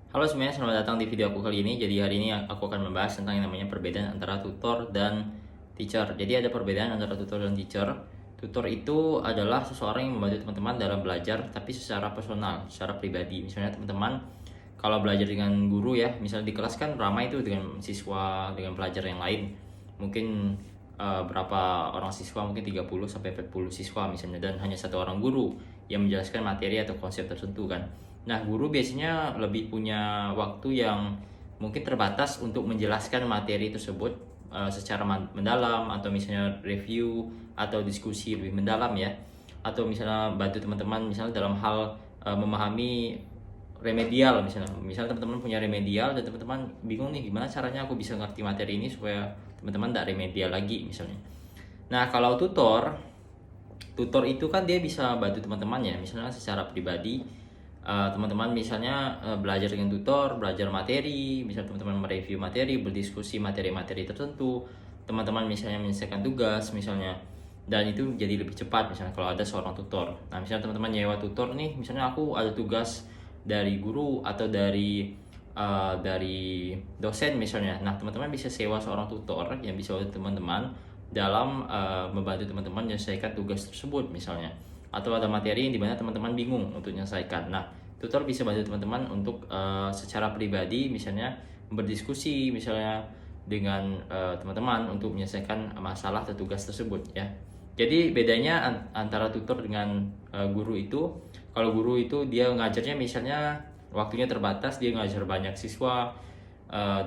Halo semuanya, selamat datang di video aku kali ini. Jadi hari ini aku akan membahas tentang yang namanya perbedaan antara tutor dan teacher. Jadi ada perbedaan antara tutor dan teacher. Tutor itu adalah seseorang yang membantu teman-teman dalam belajar, tapi secara personal, secara pribadi. Misalnya teman-teman kalau belajar dengan guru ya, misalnya di kelas kan ramai itu dengan siswa, dengan pelajar yang lain. Mungkin berapa orang siswa, mungkin 30 sampai 40 siswa misalnya, dan hanya satu orang guru yang menjelaskan materi atau konsep tertentu kan. Nah, guru biasanya lebih punya waktu yang mungkin terbatas untuk menjelaskan materi tersebut secara mendalam, atau misalnya review atau diskusi lebih mendalam ya, atau misalnya bantu teman-teman misalnya dalam hal memahami remedial. Misalnya teman-teman punya remedial dan teman-teman bingung nih gimana caranya aku bisa ngerti materi ini supaya teman-teman tidak remedial lagi misalnya. Nah, kalau tutor itu kan dia bisa bantu teman-teman ya, misalnya secara pribadi. Teman-teman misalnya belajar dengan tutor, belajar materi, misalnya teman-teman mereview materi, berdiskusi materi-materi tertentu, teman-teman misalnya menyelesaikan tugas misalnya, dan itu jadi lebih cepat misalnya kalau ada seorang tutor. Nah, misalnya teman-teman nyewa tutor nih, misalnya aku ada tugas dari guru atau dari dosen misalnya. Nah, teman-teman bisa sewa seorang tutor yang bisa bantu teman-teman dalam membantu teman-teman menyelesaikan tugas tersebut misalnya, atau ada materi yang dimana teman-teman bingung untuk menyelesaikan. Nah, tutor bisa bantu teman-teman untuk secara pribadi misalnya berdiskusi misalnya dengan teman-teman untuk menyelesaikan masalah atau tugas tersebut ya. Jadi bedanya antara tutor dengan guru itu, kalau guru itu dia ngajarnya misalnya waktunya terbatas, dia ngajar banyak siswa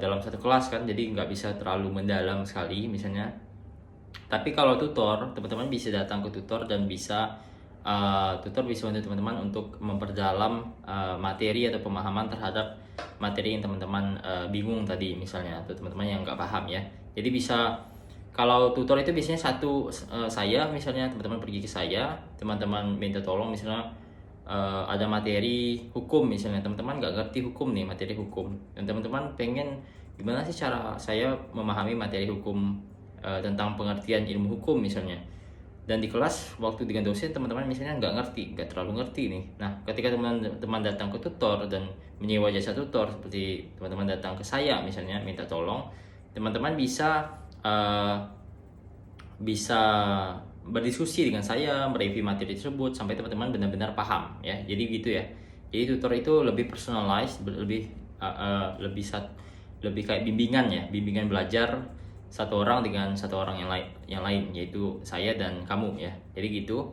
dalam satu kelas kan, jadi nggak bisa terlalu mendalam sekali misalnya. Tapi kalau tutor, teman-teman bisa datang ke tutor dan tutor bisa bantu teman-teman untuk memperdalam materi atau pemahaman terhadap materi yang teman-teman bingung tadi misalnya, atau teman-teman yang nggak paham ya. Jadi bisa, kalau tutor itu biasanya saya misalnya, teman-teman pergi ke saya, teman-teman minta tolong misalnya ada materi hukum misalnya, teman-teman nggak ngerti hukum nih, materi hukum, dan teman-teman pengen gimana sih cara saya memahami materi hukum tentang pengertian ilmu hukum misalnya. Dan di kelas waktu dengan dosen teman-teman misalnya nggak terlalu ngerti nih. Nah, ketika teman-teman datang ke tutor dan menyewa jasa tutor, seperti teman-teman datang ke saya misalnya minta tolong, teman-teman bisa berdiskusi dengan saya, mereview materi tersebut sampai teman-teman benar-benar paham ya. Jadi gitu ya. Jadi tutor itu lebih personalized, lebih kayak bimbingan ya, bimbingan belajar satu orang dengan satu orang yang lain, yaitu saya dan kamu ya. Jadi gitu.